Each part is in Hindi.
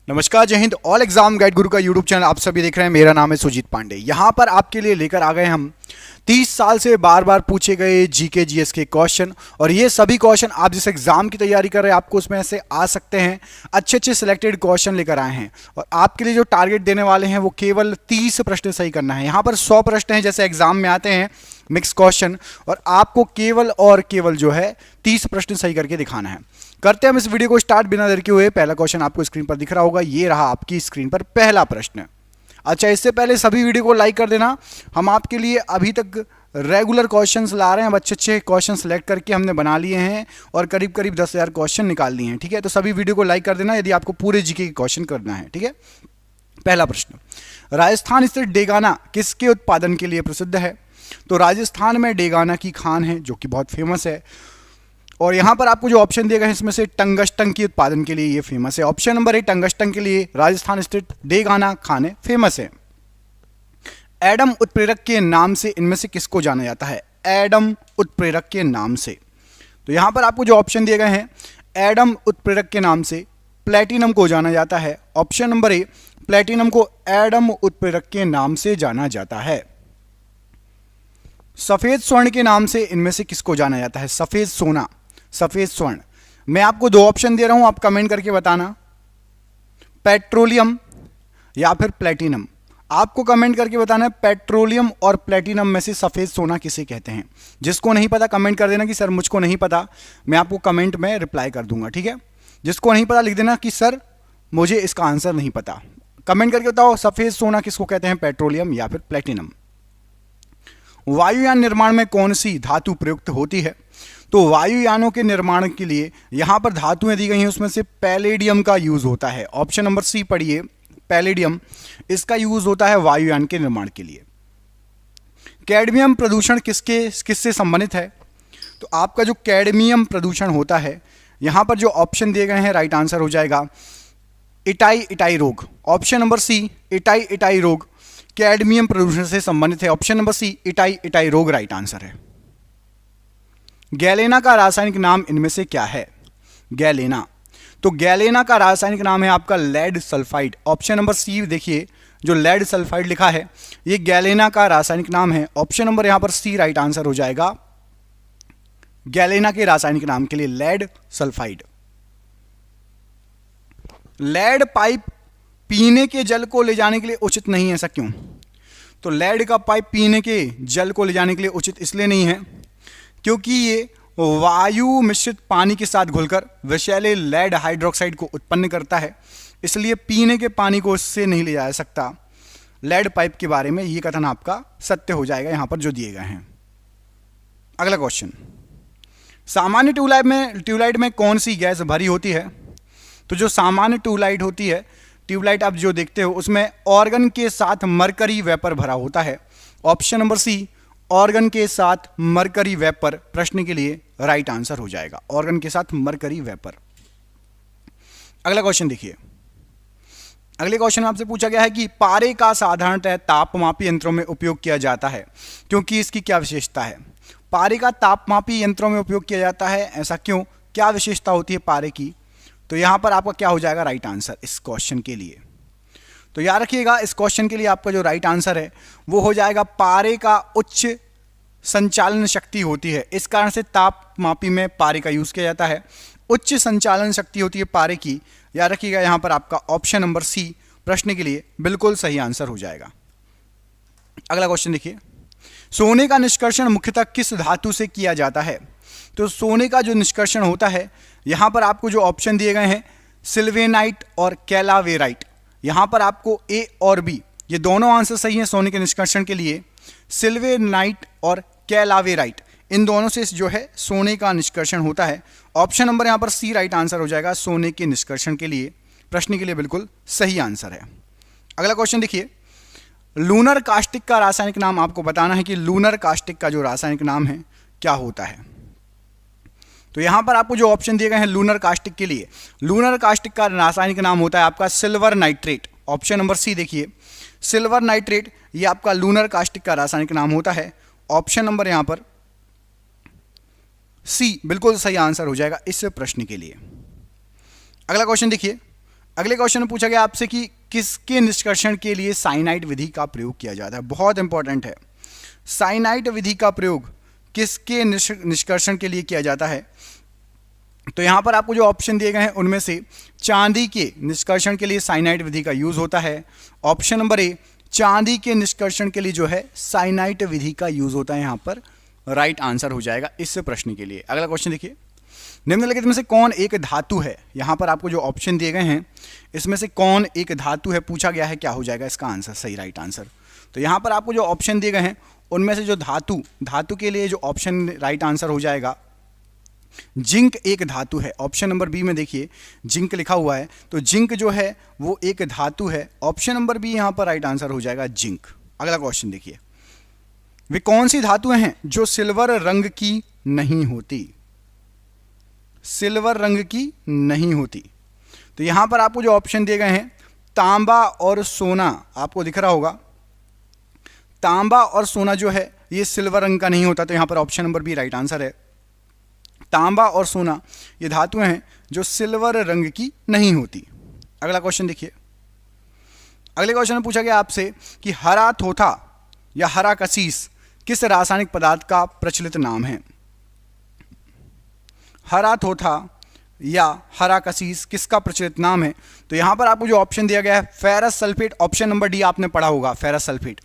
नमस्कार, जय हिंद। ऑल एग्जाम गाइड गुरु का यूट्यूब चैनल आप सभी देख रहे हैं। मेरा नाम है सुजीत पांडे। यहाँ पर आपके लिए लेकर आ गए हम 30 साल से बार बार पूछे गए जीके जीएस के क्वेश्चन। और ये सभी क्वेश्चन आप जिस एग्जाम की तैयारी कर रहे हैं आपको उसमें से आ सकते हैं। अच्छे अच्छे सिलेक्टेड क्वेश्चन लेकर आए हैं और आपके लिए जो टारगेट देने वाले हैं वो केवल 30 प्रश्न सही करना है। यहाँ पर 100 प्रश्न हैं जैसे एग्जाम में आते हैं मिक्स क्वेश्चन, और आपको केवल और केवल जो है 30 प्रश्न सही करके दिखाना है। करते हैं हम इस वीडियो को स्टार्ट बिना देर के हुए। पहला क्वेश्चन आपको स्क्रीन पर दिख रहा होगा, ये रहा आपकी स्क्रीन पर पहला प्रश्न। अच्छा, इससे पहले सभी वीडियो को लाइक कर देना। हम आपके लिए अभी तक रेगुलर क्वेश्चंस ला रहे हैं। अच्छे अच्छे क्वेश्चन सेलेक्ट करके हमने बना लिए हैं और करीब करीब 10,000 क्वेश्चन निकाल लिए हैं। ठीक है, तो सभी वीडियो को लाइक कर देना यदि आपको पूरे जीके के क्वेश्चन करना है। ठीक है, पहला प्रश्न, राजस्थान स्थित डेगाना किसके उत्पादन के लिए प्रसिद्ध है? तो राजस्थान में डेगाना की खान है जो कि बहुत फेमस है। और यहां पर आपको जो ऑप्शन दिए गए हैं इसमें से टंगस्टन के उत्पादन के लिए ये फेमस है। ऑप्शन नंबर ए, टंगस्टन के लिए राजस्थान स्थित डेगाना खान फेमस है। एडम उत्प्रेरक के नाम से इनमें से किसको जाना जाता है? एडम उत्प्रेरक के नाम से। तो यहां पर आपको जो ऑप्शन दिए गए हैं, एडम उत्प्रेरक के नाम से प्लेटिनम को जाना जाता है। ऑप्शन नंबर ए, प्लेटिनम को एडम उत्प्रेरक के नाम से जाना जाता है। सफेद स्वर्ण के नाम से इनमें से किसको जाना जाता है? सफेद सोना, सफेद स्वर्ण। मैं आपको दो ऑप्शन दे रहा हूं, आप कमेंट करके बताना, पेट्रोलियम या फिर प्लेटिनम। आपको कमेंट करके बताना है पेट्रोलियम और प्लेटिनम में से सफेद सोना किसे कहते हैं। जिसको नहीं पता कमेंट कर देना कि सर मुझको नहीं पता, मैं आपको कमेंट में रिप्लाई कर दूंगा। ठीक है, जिसको नहीं पता लिख देना कि सर मुझे इसका आंसर नहीं पता। कमेंट करके बताओ सफेद सोना किसको कहते हैं, पेट्रोलियम या फिर प्लेटिनम। वायुयान निर्माण में कौन सी धातु प्रयुक्त होती है? तो वायुयानों के निर्माण के लिए यहां पर धातुएं दी गई हैं, उसमें से पैलेडियम का यूज होता है। ऑप्शन नंबर सी पढ़िए, पैलेडियम, इसका यूज होता है वायुयान के निर्माण के लिए। कैडमियम प्रदूषण किससे संबंधित है? तो आपका जो कैडमियम प्रदूषण होता है, यहां पर जो ऑप्शन दिए गए हैं राइट आंसर हो जाएगा इटाई रोग। ऑप्शन नंबर सी, इटाई रोग कैडमियम प्रदूषण से संबंधित है। ऑप्शन नंबर सी, इटाई रोग राइट आंसर है। गैलेना का रासायनिक नाम इनमें से क्या है? गैलेना, तो गैलेना का रासायनिक नाम है आपका lead sulphide. Option number C देखिए, जो लेड सल्फाइड लिखा है ये गैलेना का रासायनिक नाम है। ऑप्शन नंबर यहां पर सी राइट आंसर हो जाएगा। गैलेना के रासायनिक नाम के लिए लेड सल्फाइड। लेड पाइप पीने के जल को ले जाने के लिए उचित नहीं है, ऐसा क्यों? तो लेड का पाइप पीने के जल को ले जाने के लिए उचित इसलिए नहीं है क्योंकि ये वायु मिश्रित पानी के साथ घुलकर विषैले लेड हाइड्रोक्साइड को उत्पन्न करता है, इसलिए पीने के पानी को इससे नहीं ले जा सकता। लेड पाइप के बारे में ये कथन आपका सत्य हो जाएगा यहां पर जो दिए गए हैं। अगला क्वेश्चन, सामान्य ट्यूबलाइट में कौन सी गैस भरी होती है? तो जो सामान्य ट्यूबलाइट होती है, ट्यूबलाइट आप जो देखते हो उसमें ऑर्गन के साथ मरकरी वेपर भरा होता है। ऑप्शन नंबर सी, ऑर्गन के साथ मरकरी वेपर प्रश्न के लिए राइट आंसर हो जाएगा। ऑर्गन के साथ मरकरी वेपर। अगला क्वेश्चन देखिए, अगले क्वेश्चन में आपसे पूछा गया है कि पारे का साधारणतः तापमापी यंत्रों में उपयोग किया जाता है क्योंकि इसकी क्या विशेषता है? पारे का तापमापी यंत्रों में उपयोग किया जाता है, ऐसा क्यों? क्या विशेषता होती है पारे की? तो यहां पर आपका क्या हो जाएगा राइट आंसर इस क्वेश्चन के लिए? तो याद रखिएगा इस क्वेश्चन के लिए आपका जो राइट आंसर है वो हो जाएगा पारे का उच्च संचालन शक्ति होती है, इस कारण से तापमापी में पारे का यूज किया जाता है। उच्च संचालन शक्ति होती है पारे की। याद रखिएगा यहां पर आपका ऑप्शन नंबर सी प्रश्न के लिए बिल्कुल सही आंसर हो जाएगा। अगला क्वेश्चन देखिए, सोने का निष्कर्षण मुख्यतः किस धातु से किया जाता है? तो सोने का जो निष्कर्षण होता है यहां पर आपको जो ऑप्शन दिए गए हैं सिल्वेनाइट और कैलावेराइट, यहां पर आपको ए और बी ये दोनों आंसर सही हैं सोने के निष्कर्षण के लिए। सिल्वेनाइट और कैलावेराइट इन दोनों से जो है सोने का निष्कर्षण होता है। ऑप्शन नंबर यहां पर सी राइट आंसर हो जाएगा सोने के निष्कर्षण के लिए प्रश्न के लिए बिल्कुल सही आंसर है। अगला क्वेश्चन देखिए, लूनर कास्टिक का रासायनिक नाम आपको बताना है कि लूनर कास्टिक का जो रासायनिक नाम है क्या होता है। तो यहां पर आपको जो ऑप्शन दिए गए हैं लूनर कास्टिक के लिए, लूनर कास्टिक का रासायनिक नाम होता है आपका silver nitrate. Option number C देखिए, सिल्वर नाइट्रेट ये आपका लूनर कास्टिक का रासायनिक नाम होता है। ऑप्शन नंबर यहां पर सी बिल्कुल सही आंसर हो जाएगा इस प्रश्न के लिए। अगला क्वेश्चन देखिए, अगले क्वेश्चन में पूछा गया आपसे कि किसके निष्कर्षण के लिए साइनाइड विधि का प्रयोग किया जाता है। बहुत इंपॉर्टेंट है, साइनाइड विधि का प्रयोग किसके निष्कर्षण के लिए किया जाता है। तो यहां पर आपको जो ऑप्शन दिए गए हैं उनमें से चांदी के निष्कर्षण के लिए साइनाइड विधि का यूज होता है। ऑप्शन नंबर ए, चांदी के निष्कर्षण के लिए जो है साइनाइड विधि का यूज होता है, यहां पर राइट आंसर हो जाएगा इस प्रश्न के लिए। अगला क्वेश्चन देखिए, निम्नलिखित में से कौन एक धातु है। यहां पर आपको जो ऑप्शन दिए गए हैं इसमें से कौन एक धातु है पूछा गया है, क्या हो जाएगा इसका आंसर, सही राइट आंसर। तो यहां पर आपको जो ऑप्शन दिए गए हैं उनमें से जो धातु के लिए जो ऑप्शन राइट आंसर हो जाएगा जिंक एक धातु है। ऑप्शन नंबर बी में देखिए जिंक लिखा हुआ है, तो जिंक जो है वो एक धातु है। ऑप्शन नंबर बी यहां पर राइट आंसर हो जाएगा जिंक। अगला क्वेश्चन देखिए, वे कौन सी धातुएं हैं जो सिल्वर रंग की नहीं होती, सिल्वर रंग की नहीं होती। तो यहां पर आपको जो ऑप्शन दिए गए हैं तांबा और सोना, आपको दिख रहा होगा तांबा और सोना जो है ये सिल्वर रंग का नहीं होता, तो यहां पर option number B right answer है। तांबा और सोना ये धातुएं हैं जो सिल्वर रंग की नहीं होती। अगला क्वेश्चन देखिए, अगले क्वेश्चन में पूछा गया आपसे कि हरा थोथा या हरा कसीस किस रासायनिक पदार्थ का प्रचलित नाम है। हरा थोथा या हरा कसीस किसका प्रचलित नाम है। तो यहां पर आपको जो ऑप्शन दिया गया है ferrous sulphate, option number D आपने पढ़ा होगा फेरस सल्फेट,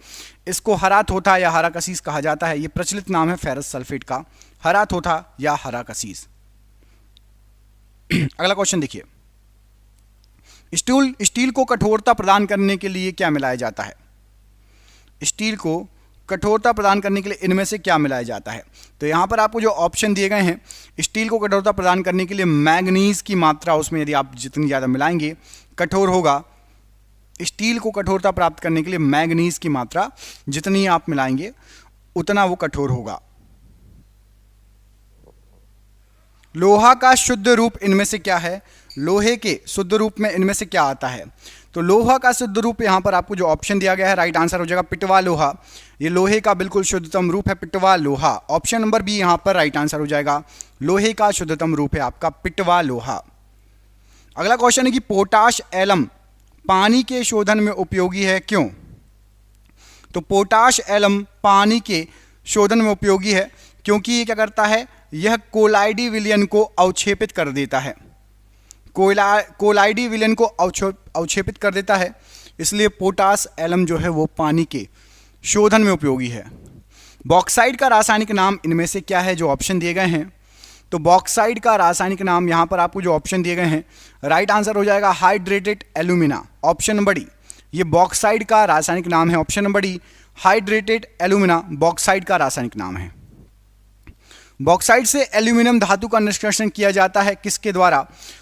इसको हरा थोथा या हरा कसीस कहा जाता है। यह प्रचलित नाम है फेरस सल्फेट का, हरा थोथा या हरा कसीस। अगला क्वेश्चन देखिए, स्टील को कठोरता प्रदान करने के लिए क्या मिलाया जाता है। स्टील को कठोरता प्रदान करने के लिए इनमें से क्या मिलाया जाता है। तो यहां पर आपको जो ऑप्शन दिए गए हैं स्टील को कठोरता प्रदान करने के लिए मैग्नीज की मात्रा उसमें यदि आप जितनी ज़्यादा मिलाएंगे कठोर होगा। स्टील को कठोरता प्राप्त करने के लिए मैग्नीज की मात्रा जितनी आप मिलाएंगे उतना वो कठोर होगा। लोहा का शुद्ध रूप इनमें से क्या है, लोहे के शुद्ध रूप में इनमें से क्या आता है। तो लोहा का शुद्ध रूप यहां पर आपको जो ऑप्शन दिया गया है राइट आंसर हो जाएगा पिटवा लोहा। ये लोहे का बिल्कुल शुद्धतम रूप है पिटवा लोहा। ऑप्शन नंबर बी यहां पर राइट आंसर हो जाएगा, लोहे का शुद्धतम रूप है आपका पिटवा लोहा। अगला क्वेश्चन है कि पोटाश एलम पानी के शोधन में उपयोगी है, क्यों। तो पोटाश एलम पानी के शोधन में उपयोगी है क्योंकि ये क्या करता है, यह कोलाइडी विलयन को अवक्षेपित कर देता है। कोलाइडी विलयन को अवक्षेपित कर देता है, इसलिए पोटाश एलम जो है वो पानी के शोधन में उपयोगी है। बॉक्साइड का रासायनिक नाम इनमें से क्या है, जो ऑप्शन दिए गए हैं। तो बॉक्साइड का रासायनिक नाम यहां पर आपको जो ऑप्शन दिए गए हैं राइट आंसर हो जाएगा hydrated alumina. Option number D ये बॉक्साइड का रासायनिक नाम है। Option number D hydrated alumina bauxite का रासायनिक नाम है। बॉक्साइड से एल्यूमिनियम धातु का निष्कर्षण किया जाता है किसके द्वारा।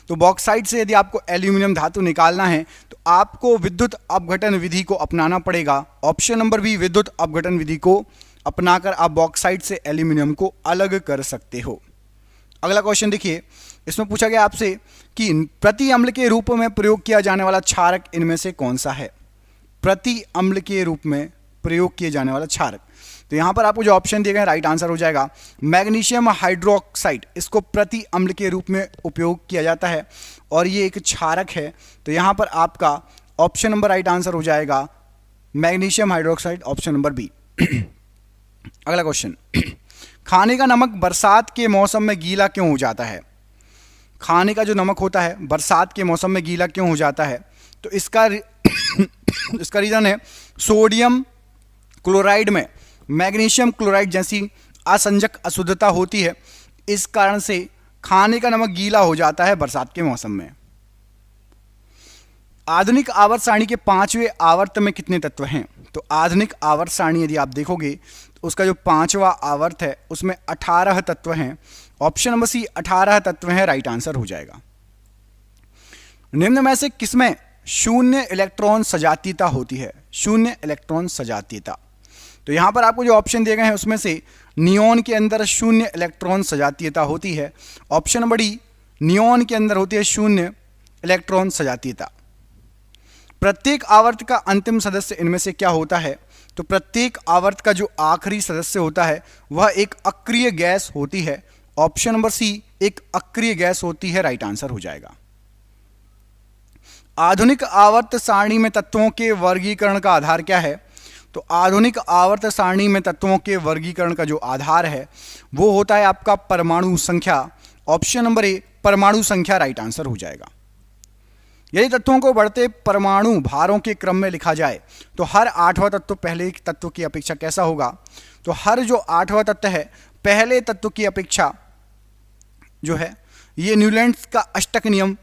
तो बॉक्साइड से यदि आपको एल्यूमिनियम धातु निकालना है तो आपको विद्युत अपघटन विधि को अपनाना पड़ेगा। ऑप्शन नंबर बी विद्युत अपघटन विधि को अपनाकर आप बॉक्साइड से एल्यूमिनियम को अलग कर सकते हो। अगला क्वेश्चन देखिए, इसमें पूछा गया आपसे कि प्रति अम्ल के रूप में प्रयोग किया जाने वाला क्षारक इनमें से कौन सा है। प्रति अम्ल के रूप में प्रयोग किए जाने वाला क्षारक, तो यहां पर आपको जो ऑप्शन दिए गए राइट आंसर हो जाएगा मैग्नीशियम हाइड्रोक्साइड। इसको प्रति अम्ल के रूप में उपयोग किया जाता है और ये एक क्षारक है। तो यहां पर आपका ऑप्शन नंबर राइट आंसर हो जाएगा magnesium hydroxide, option number B. अगला क्वेश्चन, खाने का नमक बरसात के मौसम में गीला क्यों हो जाता है। खाने का जो नमक होता है बरसात के मौसम में गीला क्यों हो जाता है। तो इसका रीजन है सोडियम क्लोराइड में मैग्नीशियम क्लोराइड जैसी असंजक अशुद्धता होती है, इस कारण से खाने का नमक गीला हो जाता है बरसात के मौसम में। आधुनिक आवर्त सारणी के 5वें आवर्त में कितने तत्व हैं। तो आधुनिक आवर्त सारणी यदि आप देखोगे तो उसका जो 5वां आवर्त है उसमें 18 तत्व हैं। ऑप्शन नंबर सी 18 तत्व हैं, राइट आंसर हो जाएगा। निम्न में से किसमें शून्य इलेक्ट्रॉन सजातीयता होती है। शून्य इलेक्ट्रॉन सजातीयता, तो यहां पर आपको जो ऑप्शन दिए गए हैं उसमें से नियोन के अंदर शून्य इलेक्ट्रॉन सजातीयता होती है। ऑप्शन नंबर डी नियोन के अंदर होती है शून्य इलेक्ट्रॉन सजातीयता। प्रत्येक आवर्त का अंतिम सदस्य इनमें से क्या होता है। तो प्रत्येक आवर्त का जो आखिरी सदस्य होता है वह एक अक्रिय गैस होती है। ऑप्शन नंबर सी एक अक्रिय गैस होती है, राइट आंसर हो जाएगा। आधुनिक आवर्त सारणी में तत्वों के वर्गीकरण का आधार क्या है? तो आधुनिक आवर्त सारणी में तत्वों के वर्गीकरण का जो आधार है वो होता है आपका परमाणु संख्या। ऑप्शन नंबर ए परमाणु संख्या राइट आंसर हो जाएगा। यदि तत्वों को बढ़ते परमाणु भारों के क्रम में लिखा जाए तो हर आठवां तत्व पहले तत्व की अपेक्षा कैसा होगा? तो हर जो आठवां तत्व है पहले तत्व की अपेक्षा जो है ये न्यूलैंड्स का अष्टक नियम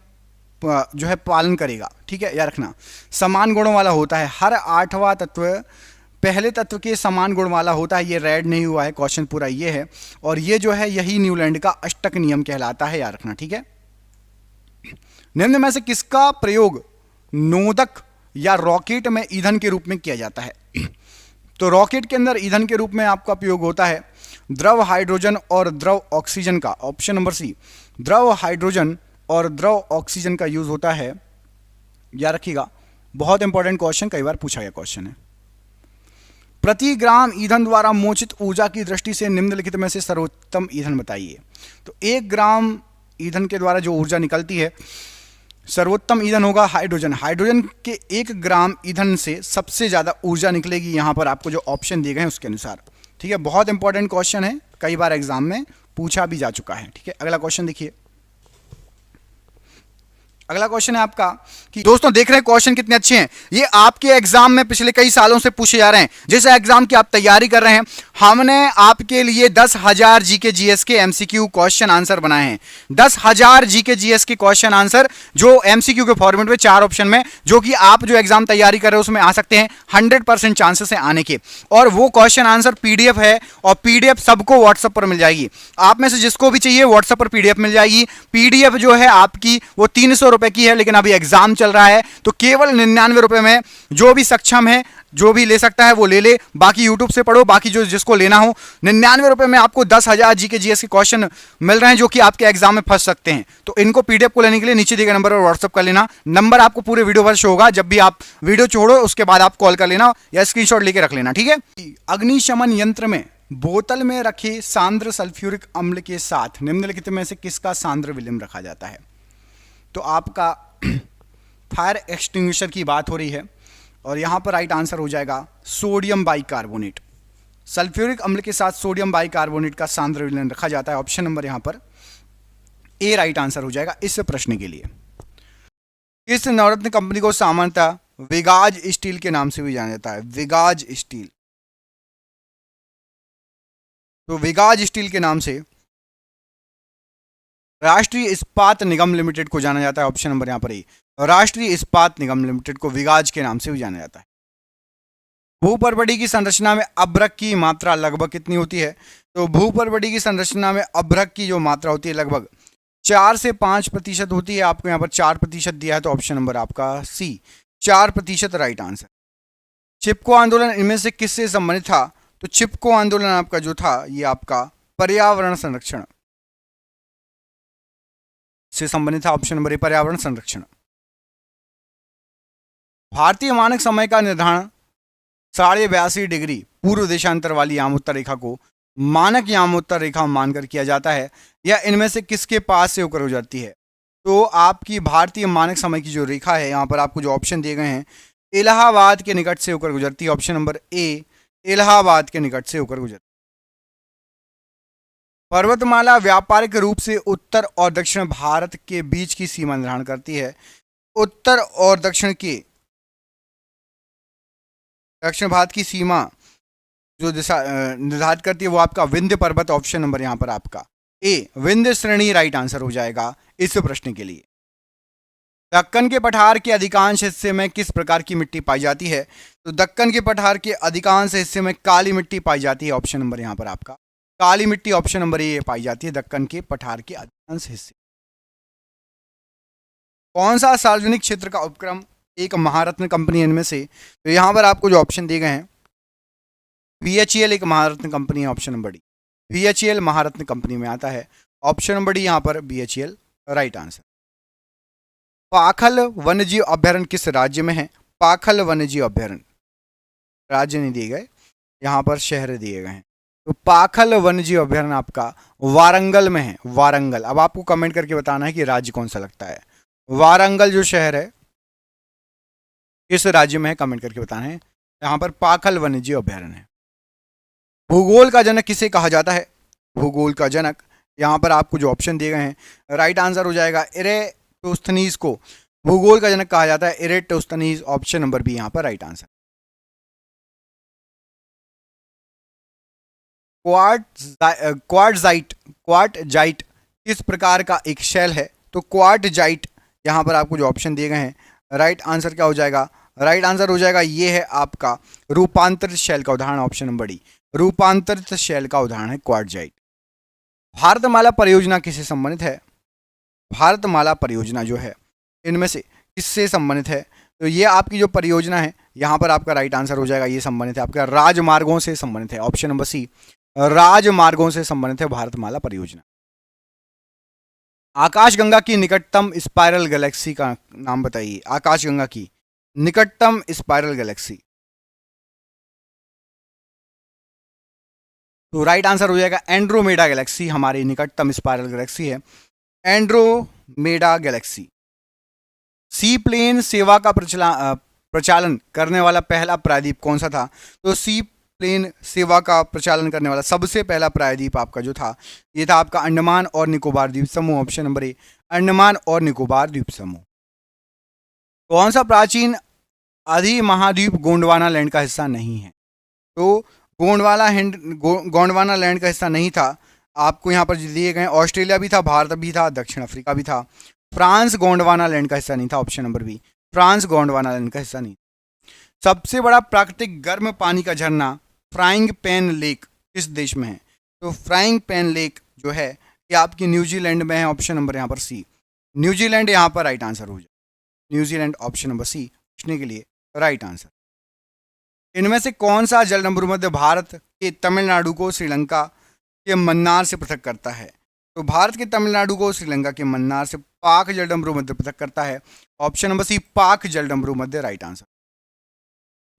जो है पालन करेगा। ठीक है, याद रखना समान गुणों वाला होता है। हर आठवां तत्व पहले तत्व के समान गुण वाला होता है। ये रेड नहीं हुआ है, क्वेश्चन पूरा ये है, और ये जो है यही न्यूलैंड का अष्टक नियम कहलाता है, याद रखना। ठीक है, निम्न में से किसका प्रयोग नोदक या रॉकेट में ईंधन के रूप में किया जाता है? तो रॉकेट के अंदर ईंधन के रूप में आपका प्रयोग होता है द्रव हाइड्रोजन और द्रव ऑक्सीजन का। ऑप्शन नंबर सी द्रव हाइड्रोजन और द्रव ऑक्सीजन का यूज होता है, याद रखिएगा। बहुत इंपॉर्टेंट क्वेश्चन, कई बार पूछा गया क्वेश्चन है। प्रति ग्राम ईंधन द्वारा मोचित ऊर्जा की दृष्टि से निम्नलिखित में से सर्वोत्तम ईंधन बताइए। तो 1 ग्राम ईंधन के द्वारा जो ऊर्जा निकलती है सर्वोत्तम ईंधन होगा हाइड्रोजन। हाइड्रोजन के 1 ग्राम ईंधन से सबसे ज्यादा ऊर्जा निकलेगी, यहां पर आपको जो ऑप्शन दिए गए हैं उसके अनुसार। ठीक है, बहुत इंपॉर्टेंट क्वेश्चन है, कई बार एग्जाम में पूछा भी जा चुका है। ठीक है, अगला क्वेश्चन देखिए। अगला क्वेश्चन है आपका कि दोस्तों देख रहे हैं क्वेश्चन कितने अच्छे हैं। ये आपके एग्जाम में पिछले कई सालों से पूछे जा रहे हैं। जिस एग्जाम की आप तैयारी कर रहे हैं हमने आपके लिए 10,000 जीके जीएस के एमसीक्यू क्वेश्चन आंसर बनाए हैं। 10,000 जीके जीएस के क्वेश्चन आंसर जो एमसीक्यू के फॉर्मेट में 4 ऑप्शन में, जो कि आप जो एग्जाम तैयारी कर रहे हो उसमें आ सकते हैं। 100% चांसेस है आने के। और वो क्वेश्चन आंसर पीडीएफ है, और पीडीएफ सबको व्हाट्सएप पर मिल जाएगी। आप में से जिसको भी चाहिए व्हाट्सएप पर पीडीएफ मिल जाएगी। पीडीएफ जो है आपकी वो 300 रुपए की है, लेकिन अभी एग्जाम चल रहा है तो केवल 99 रुपए में जो भी सक्षम है, जो भी ले सकता है वो ले ले। बाकी यूट्यूब से पढ़ो, बाकी जो जिसको लेना हो 99 रुपए में आपको 10,000 जीके जीएस के क्वेश्चन मिल रहे हैं जो कि आपके एग्जाम में फंस सकते हैं। तो इनको पीडीएफ को लेने के लिए नीचे दिए गए नंबर पर व्हाट्सएप कर लेना। नंबर आपको पूरे वीडियो पर शो होगा। जब भी आप वीडियो छोड़ो उसके बाद आप कॉल कर लेना या स्क्रीनशॉट लेके रख लेना। ठीक है, अग्निशमन यंत्र में बोतल में रखे सांद्र सल्फ्यूरिक अम्ल के साथ निम्नलिखित में से किसका सांद्र विलयन रखा जाता है? तो आपका फायर एक्सटिंग्विशर की बात हो रही है, और यहां पर राइट आंसर हो जाएगा सोडियम बाइकार्बोनेट। सल्फ्यूरिक अम्ल के साथ सोडियम बाइकार्बोनेट का सांद्र विलयन रखा जाता है। ऑप्शन नंबर यहां पर ए राइट आंसर हो जाएगा इस प्रश्न के लिए। किस नवरत्न कंपनी को सामान्यतः विगाज स्टील के नाम से भी जाना जाता है? विगाज स्टील। तो विगाज स्टील के नाम से राष्ट्रीय इस्पात निगम लिमिटेड को जाना जाता है। ऑप्शन नंबर यहां पर ए राष्ट्रीय इस्पात निगम लिमिटेड को विगाज के नाम से भी जाना जाता है। भूपर्वटी की संरचना में अभ्रक की मात्रा लगभग कितनी होती है? तो भूपर्वटी की संरचना में अभ्रक की जो मात्रा होती है लगभग 4 से 5% होती है। आपको यहाँ पर 4% दिया है, तो ऑप्शन नंबर आपका सी 4% राइट आंसर। चिपको आंदोलन इनमें से किससे संबंधित था? तो चिपको आंदोलन आपका जो था ये आपका पर्यावरण संरक्षण से संबंधित था। ऑप्शन नंबर ए पर्यावरण संरक्षण। भारतीय मानक समय का निर्धारण 82.5 डिग्री पूर्व देशांतर वाली यामोत्तर रेखा को मानक यामोत्तर रेखा मानकर किया जाता है, या इनमें से किसके पास से होकर गुजरती है? तो आपकी भारतीय मानक समय की जो रेखा है यहाँ पर आपको जो ऑप्शन दिए गए हैं इलाहाबाद के निकट से होकर गुजरती है। ऑप्शन नंबर ए इलाहाबाद के निकट से होकर गुजरती है। पर्वतमाला व्यापारिक रूप से उत्तर और दक्षिण भारत के बीच की सीमा निर्धारण करती है। उत्तर और दक्षिण भारत की सीमा जो दिशा निर्धारित करती है वो आपका विंध्य पर्वत। ऑप्शन नंबर यहां पर आपका ए विंध्य श्रेणी राइट आंसर हो जाएगा इस प्रश्न के लिए। दक्कन के पठार के अधिकांश हिस्से में किस प्रकार की मिट्टी पाई जाती है? तो दक्कन के पठार के अधिकांश हिस्से में काली मिट्टी पाई जाती है। ऑप्शन नंबर यहां पर आपका काली मिट्टी ऑप्शन नंबर ए पाई जाती है दक्कन के पठार के अधिकांश हिस्से। कौन सा सार्वजनिक क्षेत्र का उपक्रम एक महारत्न कंपनी इनमें से? तो यहां पर आपको जो ऑप्शन दिए गए हैं बीएचईएल एक महारत्न कंपनी है। ऑप्शन नंबर डी बीएचईएल महारत्न कंपनी में आता है। ऑप्शन नंबर डी यहां पर बीएचईएल राइट आंसर। पाखल वन्यजीव अभ्यारण्य किस राज्य में है? पाखल वन्यजीव अभ्यारण्य राज्य नहीं दिए गए, यहां पर शहर दिए गए हैं। तो पाखल वन्यजीव अभ्यारण्य आपका वारंगल में है। वारंगल। अब आपको कमेंट करके बताना है कि राज्य कौन सा लगता है। वारंगल जो शहर है किस राज्य में है कमेंट करके बताना है। यहाँ पर पाखल वन्यजीव अभ्यारण्य है। भूगोल का जनक किसे कहा जाता है? भूगोल का जनक, यहाँ पर आपको जो ऑप्शन दिए गए हैं राइट आंसर हो जाएगा इरेटोस्थनीज को भूगोल का जनक कहा जाता है। इरेटोस्थनीज, ऑप्शन नंबर बी यहाँ पर राइट आंसर। क्वार्टजाइट किस प्रकार का एक शेल है? तो क्वार्टजाइट, यहाँ पर आपको जो ऑप्शन दिए गए हैं राइट आंसर क्या हो जाएगा? राइट आंसर हो जाएगा ये है आपका रूपांतरित शेल का उदाहरण, ऑप्शन नंबर डी। रूपांतरित शेल का उदाहरण है क्वार्टजाइट। भारतमाला परियोजना किससे संबंधित है? भारतमाला परियोजना जो है इनमें से किससे संबंधित है? तो ये आपकी जो परियोजना है यहाँ पर आपका राइट आंसर हो जाएगा, ये संबंधित है आपका राजमार्गों से संबंधित है, ऑप्शन नंबर सी, राजमार्गों से संबंधित है भारतमाला परियोजना। आकाशगंगा की निकटतम स्पाइरल गैलेक्सी का नाम बताइए। आकाशगंगा की निकटतम स्पाइरल गैलेक्सी, तो राइट आंसर हो जाएगा एंड्रोमेडा गैलेक्सी हमारी निकटतम स्पाइरल गैलेक्सी है, एंड्रोमेडा गैलेक्सी। सी प्लेन सेवा का प्रचालन करने वाला पहला प्रायद्वीप कौन सा था? तो सी प्लेन सेवा का प्रचालन करने वाला सबसे पहला प्रायद्वीप आपका जो था ये था आपका अंडमान और निकोबार द्वीप समूह, ऑप्शन नंबर ए, अंडमान और निकोबार द्वीप समूह। कौन सा प्राचीन अधिमहाद्वीप गोंडवाना लैंड का हिस्सा नहीं है? तो गोंडवाना लैंड का हिस्सा नहीं था, आपको यहाँ पर दिए गए ऑस्ट्रेलिया भी था, भारत भी था, दक्षिण अफ्रीका भी था। फ्रांस गोंडवाना लैंड का हिस्सा नहीं था, option number B, France Gondwana land का हिस्सा नहीं। सबसे बड़ा प्राकृतिक गर्म पानी का झरना फ्राइंग पैन लेक किस देश में है? तो फ्राइंग पैन लेक जो है ये आपकी न्यूजीलैंड में है, ऑप्शन नंबर यहाँ पर सी, न्यूजीलैंड यहाँ पर राइट आंसर हो जाए। न्यूजीलैंड, ऑप्शन नंबर सी पूछने के लिए राइट आंसर। इनमें से कौन सा जलडमरूमध्य भारत के तमिलनाडु को श्रीलंका के मन्नार से पृथक करता है? तो भारत के तमिलनाडु को श्रीलंका के मन्नार से पाक जलडमरूमध्य पृथक करता है, ऑप्शन नंबर सी, पाक जलडमरूमध्य राइट आंसर।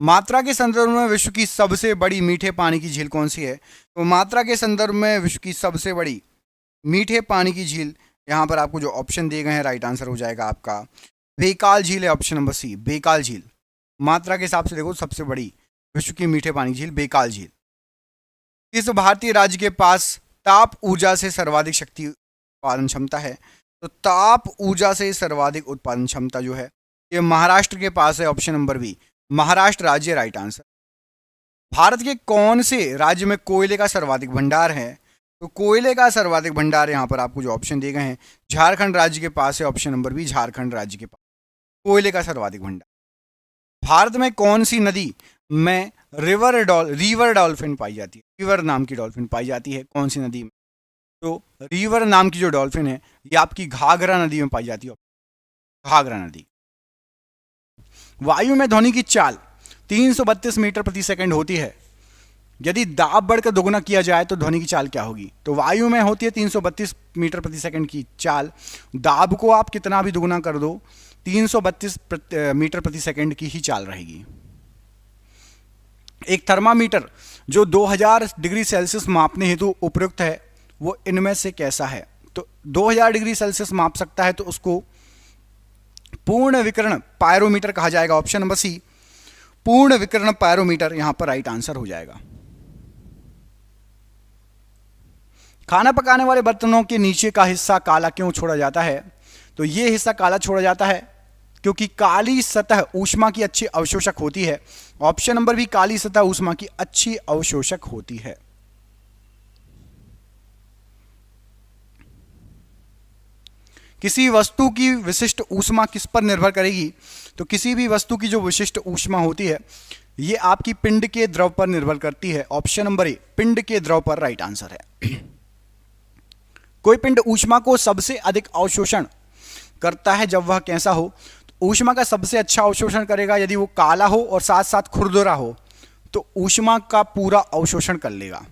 मात्रा के संदर्भ में विश्व की सबसे बड़ी मीठे पानी की झील कौन सी है? तो मात्रा के संदर्भ में विश्व की सबसे बड़ी मीठे पानी की झील, यहाँ पर आपको जो ऑप्शन दिए गए हैं राइट आंसर हो जाएगा आपका बेकाल झील है, ऑप्शन नंबर सी, बेकाल झील। मात्रा के हिसाब से देखो सबसे बड़ी विश्व की मीठे पानी झील बेकाल झील। किस भारतीय राज्य के पास ताप ऊर्जा से सर्वाधिक शक्ति उत्पादन क्षमता है? तो ताप ऊर्जा से सर्वाधिक उत्पादन क्षमता जो है ये महाराष्ट्र के पास है, ऑप्शन नंबर बी, महाराष्ट्र राज्य राइट आंसर। भारत के कौन से राज्य में कोयले का सर्वाधिक भंडार है? तो कोयले का सर्वाधिक भंडार यहाँ पर आपको जो ऑप्शन दिए गए हैं झारखंड राज्य के पास है, ऑप्शन नंबर बी, झारखंड राज्य के पास कोयले का सर्वाधिक भंडार। भारत में कौन सी नदी में रिवर डॉल्फिन पाई जाती है? रिवर नाम की डॉल्फिन पाई जाती है कौन सी नदी में? तो रिवर नाम की जो डॉल्फिन है ये आपकी घाघरा नदी में पाई जाती है, घाघरा नदी। वायु में ध्वनि की चाल 332 मीटर प्रति सेकंड होती है, यदि दाब बढ़कर दोगुना किया जाए तो ध्वनि की चाल क्या होगी? तो वायु में होती है 332 मीटर प्रति सेकंड की चाल, दाब को आप कितना भी दोगुना कर दो 332 मीटर प्रति सेकंड की ही चाल रहेगी। एक थर्मामीटर जो 2000 डिग्री सेल्सियस मापने हेतु उपयुक्त है वो इनमें से कैसा है? तो 2000 डिग्री सेल्सियस माप सकता है तो उसको पूर्ण विकिरण पायरोमीटर कहा जाएगा, ऑप्शन नंबर सी, पूर्ण विकिरण पायरोमीटर यहां पर राइट आंसर हो जाएगा। खाना पकाने वाले बर्तनों के नीचे का हिस्सा काला क्यों छोड़ा जाता है? तो यह हिस्सा काला छोड़ा जाता है क्योंकि काली सतह ऊष्मा की अच्छी अवशोषक होती है, ऑप्शन नंबर बी, काली सतह ऊष्मा की अच्छी अवशोषक होती है। किसी वस्तु की विशिष्ट ऊष्मा किस पर निर्भर करेगी? तो किसी भी वस्तु की जो विशिष्ट ऊष्मा होती है ये आपकी पिंड के द्रव पर निर्भर करती है, ऑप्शन नंबर ए, पिंड के द्रव पर राइट आंसर है। कोई पिंड ऊष्मा को सबसे अधिक अवशोषण करता है जब वह कैसा हो? तो ऊष्मा का सबसे अच्छा अवशोषण करेगा यदि वो काला हो और साथ साथ खुरदुरा हो, तो ऊष्मा का पूरा अवशोषण कर लेगा,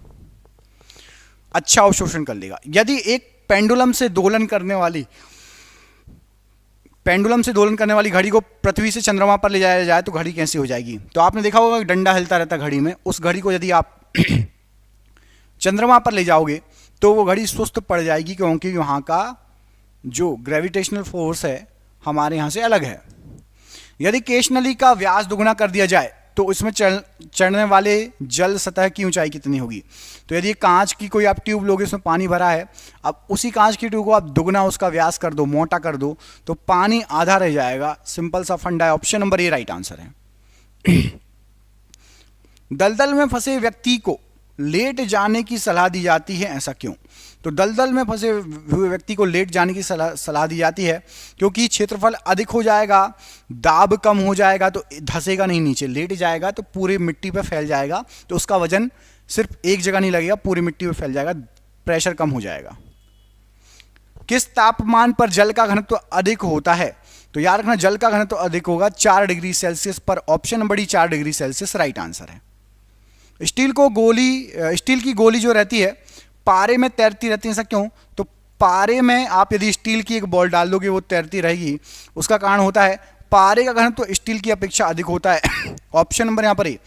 अच्छा अवशोषण कर लेगा। यदि एक पेंडुलम से दोलन करने वाली घड़ी को पृथ्वी से चंद्रमा पर ले जाया जाए तो घड़ी कैसी हो जाएगी? तो आपने देखा होगा डंडा हिलता रहता घड़ी में, उस घड़ी को यदि आप चंद्रमा पर ले जाओगे तो वो घड़ी सुस्त पड़ जाएगी क्योंकि वहाँ का जो ग्रेविटेशनल फोर्स है हमारे यहाँ से अलग है। यदि केश नली का व्यास दुगुना कर दिया जाए तो इसमें चढ़ने वाले जल सतह की ऊंचाई कितनी होगी। तो यदि कांच की कोई आप ट्यूब लोगे, उसमें पानी भरा है, अब उसी कांच की ट्यूब को आप दुगना उसका व्यास कर दो, मोटा कर दो, तो पानी आधा रह जाएगा। सिंपल सा फंडा है। ऑप्शन नंबर ए राइट आंसर है। दलदल में फंसे व्यक्ति को लेट जाने की सलाह दी जाती है, ऐसा क्यों। तो दलदल में फंसे हुए व्यक्ति को लेट जाने की सलाह दी जाती है क्योंकि क्षेत्रफल अधिक हो जाएगा, दाब कम हो जाएगा, तो धंसेगा नहीं नीचे, लेट जाएगा तो पूरी मिट्टी पे फैल जाएगा, तो उसका वजन सिर्फ एक जगह नहीं लगेगा, पूरी मिट्टी पे फैल जाएगा, प्रेशर कम हो जाएगा। किस तापमान पर जल का घनत्व अधिक होता है। तो याद रखना जल का घनत्व अधिक होगा 4 डिग्री सेल्सियस पर। Option number D 4 degree Celsius right answer है। स्टील की गोली जो रहती है पारे में तैरती रहती है, ऐसा क्यों। तो पारे में आप यदि स्टील की एक बॉल डाल दोगे वो तैरती रहेगी, उसका कारण होता है पारे का घनत्व तो स्टील की अपेक्षा अधिक होता है। ऑप्शन नंबर यहां पर ए,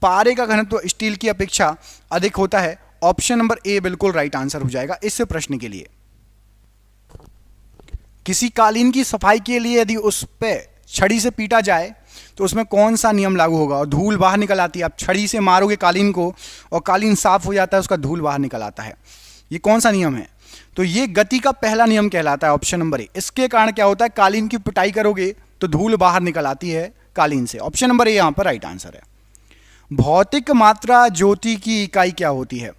पारे का घनत्व तो स्टील की अपेक्षा अधिक होता है। ऑप्शन नंबर ए बिल्कुल राइट आंसर हो जाएगा इस प्रश्न के लिए। किसी कालीन की सफाई के लिए यदि उस पे छड़ी से पीटा जाए तो उसमें कौन सा नियम लागू होगा। और धूल बाहर निकल आती है, आप छड़ी से मारोगे कालीन को और कालीन साफ हो जाता है, उसका धूल बाहर निकल आता है, ये कौन सा नियम है। तो ये गति का पहला नियम कहलाता है। ऑप्शन नंबर ए। इसके कारण क्या होता है, कालीन की पिटाई करोगे तो धूल बाहर निकल आती है कालीन से। ऑप्शन नंबर ए यहां पर राइट आंसर है। भौतिक मात्रा ज्योति की इकाई क्या होती है।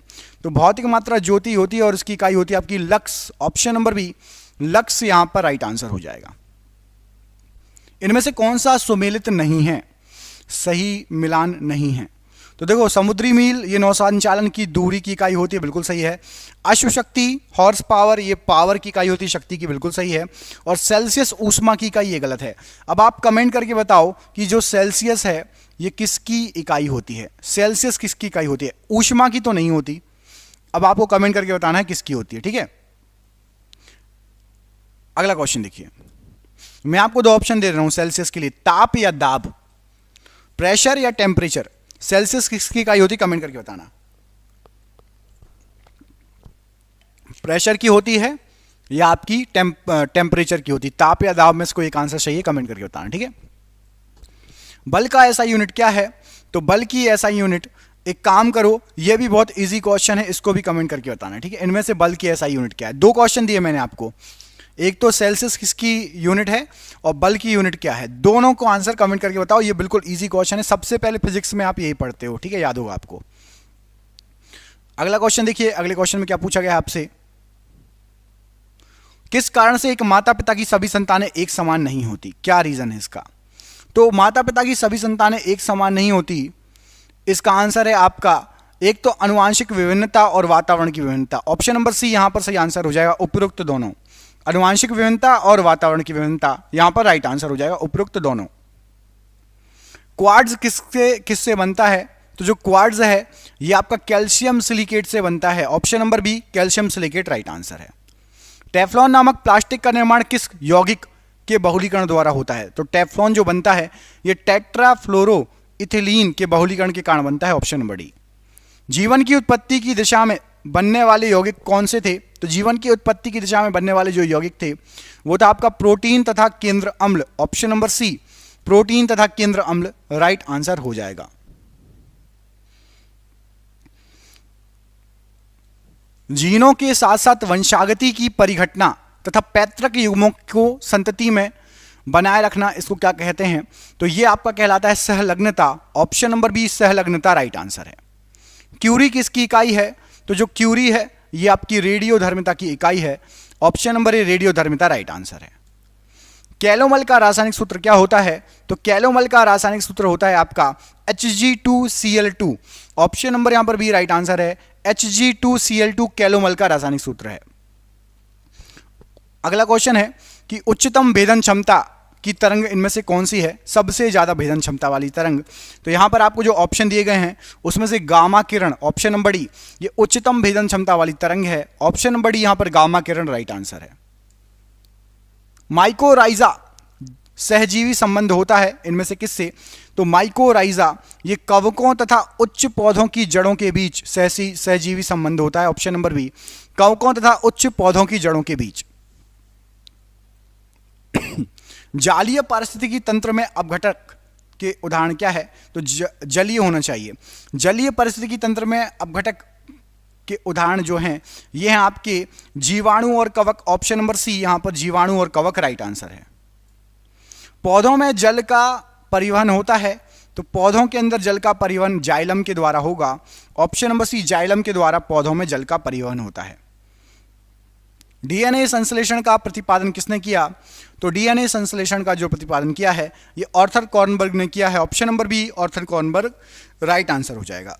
तो भौतिक मात्रा ज्योति होती है और इसकी इकाई होती है आपकी lux. Option number B lux यहां पर राइट आंसर हो जाएगा। इनमें से कौन सा सुमेलित नहीं है, सही मिलान नहीं है। तो देखो समुद्री मील ये नौसंचालन की दूरी की इकाई होती है, बिल्कुल सही है। अश्वशक्ति हॉर्स पावर ये पावर की इकाई होती है, शक्ति की, बिल्कुल सही है। और सेल्सियस ऊष्मा की इकाई ये गलत है। अब आप कमेंट करके बताओ कि जो सेल्सियस है ये किसकी इकाई होती है, सेल्सियस किसकी इकाई होती है, ऊष्मा की तो नहीं होती। अब आपको कमेंट करके बताना है किसकी होती है, ठीक है। अगला क्वेश्चन देखिए, मैं आपको 2 ऑप्शन दे रहा हूं सेल्सियस के लिए, ताप या दाब, प्रेशर या टेम्परेचर। सेल्सियस किसकी इकाई होती है, कमेंट करके बताना। प्रेशर की होती है या आपकी टेम्परेचर की होती है, ताप या दाब में से कोई एक आंसर चाहिए, कमेंट करके बताना, ठीक है। बल का ऐसा यूनिट क्या है। तो बल की ऐसा यूनिट, एक काम करो, यह भी बहुत इजी क्वेश्चन है, इसको भी कमेंट करके बताना, ठीक है। इनमें से बल की ऐसा यूनिट क्या है। 2 क्वेश्चन दिए मैंने आपको, एक तो सेल्सियस किसकी यूनिट है और बल की यूनिट क्या है, दोनों को आंसर कमेंट करके बताओ। ये बिल्कुल इजी क्वेश्चन है, सबसे पहले फिजिक्स में आप यही पढ़ते हो, ठीक है, याद होगा आपको। अगला क्वेश्चन देखिए, अगले क्वेश्चन में क्या पूछा गया आपसे, किस कारण से एक माता पिता की सभी संतानें एक समान नहीं होती, क्या रीजन है इसका। तो माता पिता की सभी संतानें एक समान नहीं होती, इसका आंसर है आपका एक तो आनुवंशिक विभिन्नता और वातावरण की विभिन्नता। ऑप्शन नंबर सी यहां पर सही आंसर हो जाएगा, उपरोक्त दोनों, आनुवंशिक विभिन्नता और वातावरण की विभिन्नता यहां पर राइट आंसर हो जाएगा, उपरोक्त दोनों। क्वार्ट्ज किससे बनता है। तो जो क्वार्ट्ज है ये आपका कैल्शियम सिलिकेट से बनता है। Option number B calcium silicate right answer है। टेफ्लॉन नामक प्लास्टिक का निर्माण किस यौगिक के बहुलीकरण द्वारा होता है। तो टेफ्लॉन जो बनता है ये टेट्राफ्लोरो इथिलीन के बहुलीकरण के कारण बनता है। Option number D. जीवन की उत्पत्ति की दिशा में बनने वाले यौगिक कौन से थे। तो जीवन की उत्पत्ति की दिशा में बनने वाले जो यौगिक थे वो था आपका प्रोटीन तथा केंद्र अम्ल। ऑप्शन नंबर सी प्रोटीन तथा केंद्र अम्ल राइट आंसर हो जाएगा। जीनों के साथ साथ वंशागति की परिघटना तथा पैतृक युग्मों को संतति में बनाए रखना, इसको क्या कहते हैं। तो ये आपका कहलाता है सहलग्नता। ऑप्शन नंबर बी सहलग्नता राइट आंसर है। क्यूरी किसकी इकाई है। तो जो क्यूरी है ये आपकी रेडियोधर्मिता की इकाई है। ऑप्शन नंबर ए रेडियोधर्मिता राइट आंसर है। कैलोमल का रासायनिक सूत्र क्या होता है। तो कैलोमल का रासायनिक सूत्र होता है आपका Hg2Cl2। ऑप्शन नंबर यहां पर बी राइट आंसर है, Hg2Cl2 कैलोमल का रासायनिक सूत्र है। अगला क्वेश्चन है कि उच्चतम भेदन क्षमता की तरंग इनमें से कौन सी है, सबसे ज्यादा भेदन क्षमता वाली तरंग। तो यहां पर आपको जो ऑप्शन दिए गए हैं उसमें से गामा किरण, ऑप्शन नंबर डी, ये उच्चतम भेदन क्षमता वाली तरंग है। ऑप्शन नंबर डी यहां पर गामा किरण राइट आंसर है। माइकोराइजा सहजीवी संबंध होता है इनमें से किससे। तो माइकोराइजा ये कवकों तथा उच्च पौधों की जड़ों के बीच सहजीवी संबंध होता है। ऑप्शन नंबर बी कवकों तथा उच्च पौधों की जड़ों के बीच। जालीय पारिस्थितिकी तंत्र में अपघटक के उदाहरण क्या है? तो जलीय होना चाहिए। जलीय पारिस्थितिकी तंत्र में अपघटक के उदाहरण जो हैं ये हैं आपके जीवाणु और कवक। ऑप्शन नंबर सी यहां पर जीवाणु और कवक राइट आंसर है। पौधों में जल का परिवहन होता है, तो पौधों के अंदर जल का परिवहन जाइलम के द्वारा होगा। ऑप्शन नंबर सी जाइलम के द्वारा पौधों में जल का परिवहन होता है। डीएनए संश्लेषण का प्रतिपादन किसने किया? तो डीएनए संश्लेषण का जो प्रतिपादन किया है ये आर्थर कॉर्नबर्ग ने किया है। Option number B Arthur Kornberg right answer हो जाएगा।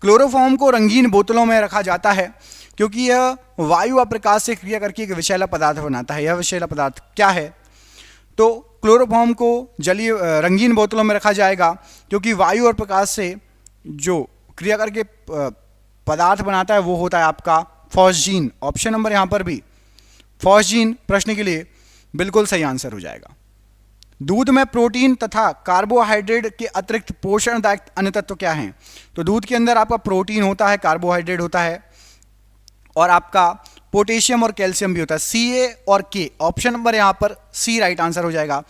क्लोरोफॉर्म को रंगीन बोतलों में रखा जाता है क्योंकि यह वायु और प्रकाश से क्रिया करके एक विषैला पदार्थ बनाता है। यह विषैला पदार्थ क्या है? तो क्लोरोफॉर्म को जलीय रंगीन बोतलों में रखा जाएगा क्योंकि वायु और प्रकाश से जो क्रिया करके पदार्थ बनाता है वो होता है आपका फॉस्जीन। ऑप्शन नंबर यहां पर भी फॉस्जीन प्रश्न के लिए बिल्कुल सही आंसर हो जाएगा। दूध में प्रोटीन तथा कार्बोहाइड्रेट के अतिरिक्त पोषणदायक अन्य तत्व क्या हैं? तो दूध के अंदर आपका प्रोटीन होता है, कार्बोहाइड्रेट होता है और आपका पोटेशियम और कैल्शियम भी होता है। सी ए और के, ऑप्शन नंबर यहां पर सी राइट आंसर हो जाएगा।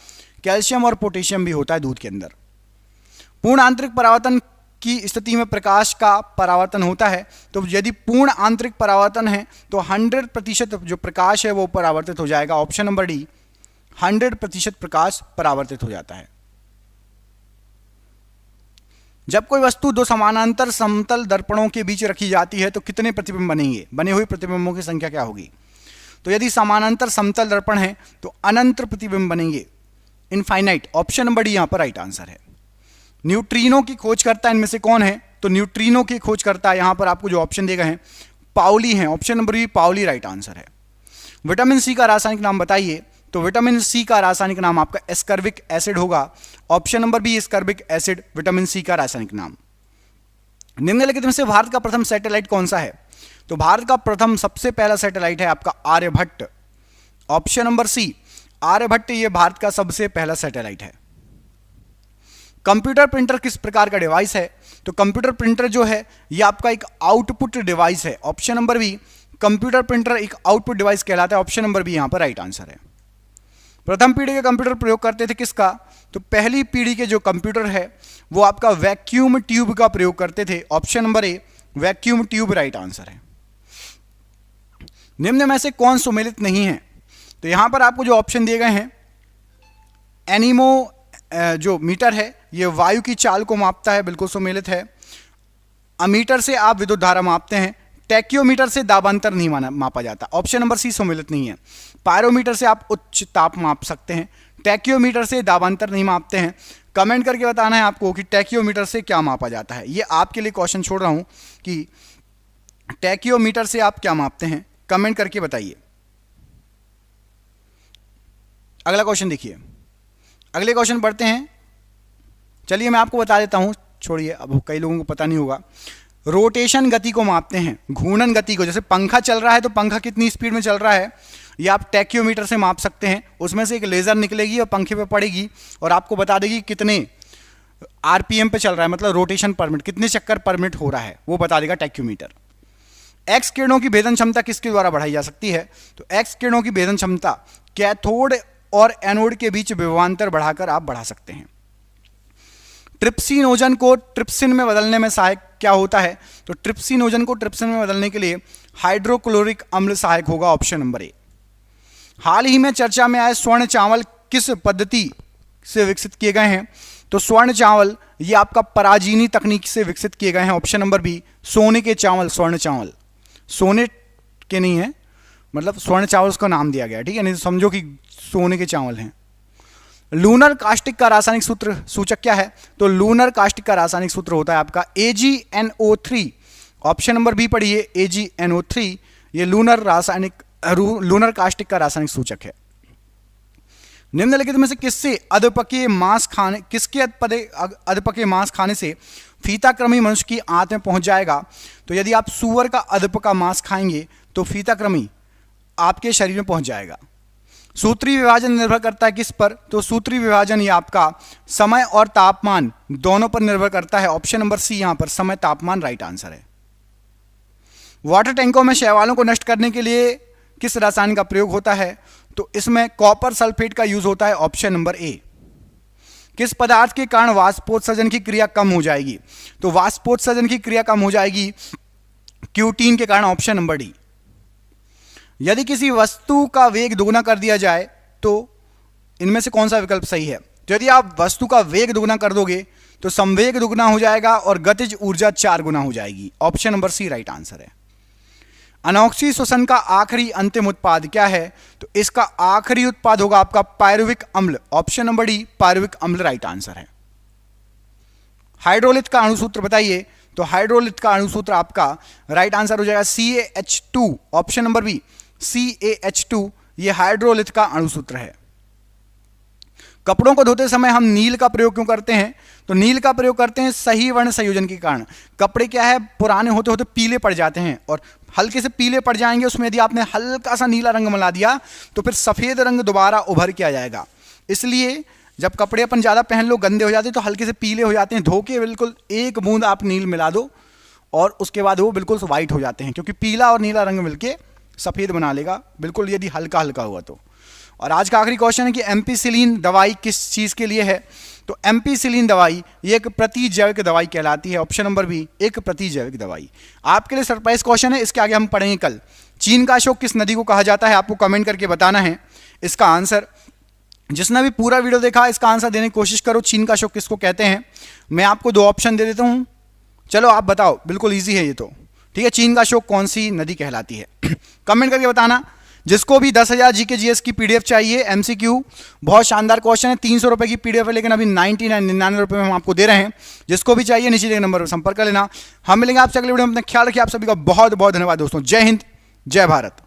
कैल्शियम और पोटेशियम भी होता है दूध के अंदर। पूर्ण आंतरिक परावर्तन की स्थिति में प्रकाश का परावर्तन होता है, तो यदि पूर्ण आंतरिक परावर्तन है तो 100% जो प्रकाश है वो परावर्तित हो जाएगा। ऑप्शन नंबर डी 100% प्रकाश परावर्तित हो जाता है। जब कोई वस्तु दो समानांतर समतल दर्पणों के बीच रखी जाती है तो कितने प्रतिबिंब बनेंगे? बने हुए प्रतिबिंबों की संख्या क्या होगी? तो यदि समानांतर समतल दर्पण है तो अनंत प्रतिबिंब बनेंगे, इनफाइनाइट। ऑप्शन नंबर डी यहां पर राइट आंसर है। न्यूट्रिनो की खोज करता इनमें से कौन है? तो न्यूट्रिनो की खोज करता यहां पर आपको जो ऑप्शन दिए गए हैं पाउली हैं। Option number B Pauli right answer है। विटामिन सी का रासायनिक नाम बताइए? तो विटामिन सी का रासायनिक नाम आपका एस्कर्बिक एसिड होगा। Option number B ascorbic acid vitamin C का रासायनिक नाम। निम्नलिखित में से भारत का प्रथम सैटेलाइट कौन सा है? तो भारत का प्रथम सबसे पहला सैटेलाइट है आपका Aryabhata. Option number C Aryabhata ये भारत का सबसे पहला सैटेलाइट है। कंप्यूटर प्रिंटर किस प्रकार का डिवाइस है? तो कंप्यूटर प्रिंटर जो है ये आपका एक आउटपुट डिवाइस है। Option number B computer printer एक आउटपुट डिवाइस कहलाता है। ऑप्शन नंबर बी यहां पर राइट आंसर है। प्रथम पीढ़ी के कंप्यूटर प्रयोग करते थे किसका? तो पहली पीढ़ी के जो कंप्यूटर है वो आपका वैक्यूम ट्यूब का प्रयोग करते थे। ऑप्शन नंबर ए वैक्यूम ट्यूब राइट आंसर है। निम्न में से कौन सुमेलित नहीं है? तो यहां पर आपको जो ऑप्शन दिए गए हैं एनीमो जो मीटर है ये वायु की चाल को मापता है, बिल्कुल सुमेलित है। अमीटर से आप विद्युत धारा मापते हैं। टैक्योमीटर से दाबांतर नहीं मापा जाता। ऑप्शन नंबर सी सुमेलित नहीं है। पायरोमीटर से आप उच्च ताप माप सकते हैं। टैक्योमीटर से दाबांतर नहीं मापते हैं। कमेंट करके बताना है आपको कि टैक्योमीटर से क्या मापा जाता है। ये आपके लिए क्वेश्चन छोड़ रहा हूं कि टैक्योमीटर से आप क्या मापते हैं, कमेंट करके बताइए। अगला क्वेश्चन देखिए। अगले क्वेश्चन पढ़ते हैं। चलिए मैं आपको बता देता हूं, छोड़िए, अब कई लोगों को पता नहीं होगा। रोटेशन गति को मापते हैं, घूर्णन गति को। जैसे पंखा चल रहा है तो पंखा कितनी स्पीड में चल रहा है ये आप टैक्योमीटर से माप सकते हैं। उसमें से एक लेजर निकलेगी और पंखे पे पड़ेगी और आपको बता देगी कितने आरपीएम पे चल रहा है, मतलब रोटेशन पर मिनट, कितने चक्कर पर मिनट हो रहा है वो बता देगा टैक्योमीटर। एक्स किरणों की भेदन क्षमता किसके द्वारा बढ़ाई जा सकती है? तो एक्स किरणों की भेदन क्षमता कैथोड और एनोड के बीच विभवांतर बढ़ाकर आप बढ़ा सकते हैं। ट्रिप्सिनोजन को ट्रिप्सिन में बदलने में सहायक क्या होता है? तो ट्रिप्सिनोजन को ट्रिप्सिन में बदलने के लिए हाइड्रोक्लोरिक अम्ल सहायक होगा। ऑप्शन नंबर ए। हाल ही में चर्चा में आए स्वर्ण चावल किस पद्धति से विकसित किए गए हैं? तो स्वर्ण चावल ये आपका पराजीनी तकनीक से विकसित किए गए हैं। ऑप्शन नंबर बी सोने के चावल, स्वर्ण चावल सोने के नहीं है, मतलब स्वर्ण चावल उसका नाम दिया गया, ठीक है, नहीं तो समझो कि सोने के चावल हैं। लूनर कास्टिक का रासायनिक सूत्र सूचक क्या है? तो लूनर कास्टिक का रासायनिक सूत्र होता है आपका AgNO3। ऑप्शन नंबर बी पढ़िए AgNO3 ये लूनर कास्टिक का रासायनिक सूचक है। निम्नलिखित में से किसके अधपके मांस खाने से फीताकृमि मनुष्य की आंत में पहुंच जाएगा? तो यदि आप सूअर का अधपका मांस खाएंगे तो फीताकृमि आपके शरीर में पहुंच जाएगा। सूत्री विभाजन निर्भर करता है किस पर? तो सूत्री विभाजन ये आपका समय और तापमान दोनों पर निर्भर करता है। ऑप्शन नंबर सी यहां पर समय तापमान राइट आंसर है। वाटर टैंकों में शैवालों को नष्ट करने के लिए किस रसायन का प्रयोग होता है? तो इसमें कॉपर सल्फेट का यूज होता है, ऑप्शन नंबर ए। किस पदार्थ के कारण वाष्पोत्सर्जन की क्रिया कम हो जाएगी? तो वाष्पोत्सर्जन की क्रिया कम हो जाएगी क्यूटीन के कारण, ऑप्शन नंबर डी। यदि किसी वस्तु का वेग दोगुना कर दिया जाए तो इनमें से कौन सा विकल्प सही है? तो यदि आप वस्तु का वेग दोगुना कर दोगे तो संवेग दोगुना हो जाएगा और गतिज ऊर्जा 4 गुना हो जाएगी, option number C right answer है। अनोक्सी श्वसन का आखिरी अंतिम उत्पाद क्या है? तो इसका आखिरी उत्पाद होगा आपका पायरुविक अम्ल, ऑप्शन नंबर डी पायरुविक अम्ल राइट आंसर है। हाइड्रोलिथ का अणुसूत्र बताइए। तो हाइड्रोलिथ का अणुसूत्र आपका राइट आंसर हो जाएगा CaH2, option number B CaH2, ये हाइड्रोलिथ का अणुसूत्र है। कपड़ों को धोते समय हम नील का प्रयोग क्यों करते हैं? तो नील का प्रयोग करते हैं सही वर्ण संयोजन के कारण। कपड़े क्या है, पुराने होते होते पीले पड़ जाते हैं और हल्के से पीले पड़ जाएंगे, उसमें यदि आपने हल्का सा नीला रंग मिला दिया तो फिर सफेद रंग दोबारा उभर के आ जाएगा। इसलिए जब कपड़े अपन ज़्यादा पहन लो, गंदे हो जाते हैं तो हल्के से पीले हो जाते हैं, धो के बिल्कुल एक बूंद आप नील मिला दो और उसके बाद वो बिल्कुल वाइट हो जाते हैं, क्योंकि पीला और नीला रंग मिलके सफ़ेद बना लेगा बिल्कुल, यदि हल्का हल्का हुआ तो। और आज का आखिरी क्वेश्चन है कि एम्पिसिलिन दवाई किस चीज़ के लिए है? तो एम्पिसिलिन दवाई ये एक प्रतिजैविक दवाई कहलाती है, ऑप्शन नंबर बी एक प्रतिजैविक दवाई। आपके लिए सरप्राइज क्वेश्चन है, इसके आगे हम पढ़ेंगे कल। चीन का अशोक किस नदी को कहा जाता है? आपको कमेंट करके बताना है इसका आंसर। जिसने भी पूरा वीडियो देखा इसका आंसर देने की कोशिश करो, चीन का अशोक किसको कहते हैं। मैं आपको 2 ऑप्शन दे देता हूँ, चलो आप बताओ, बिल्कुल ईजी है ये तो, ठीक है। चीन का अशोक कौन सी नदी कहलाती है? कमेंट करके बताना। जिसको भी 10,000 जीके जीएस की पीडीएफ चाहिए, एमसीक्यू बहुत शानदार क्वेश्चन है, 300 रुपये की पीडीएफ है, लेकिन अभी 99 रुपये में हम आपको दे रहे हैं। जिसको भी चाहिए नीचे दिए नंबर पर संपर्क कर लेना। हम मिलेंगे आपसे अगले वीडियो में। अपना ख्याल रखिए। आप सभी का बहुत बहुत धन्यवाद दोस्तों। जय हिंद, जय भारत।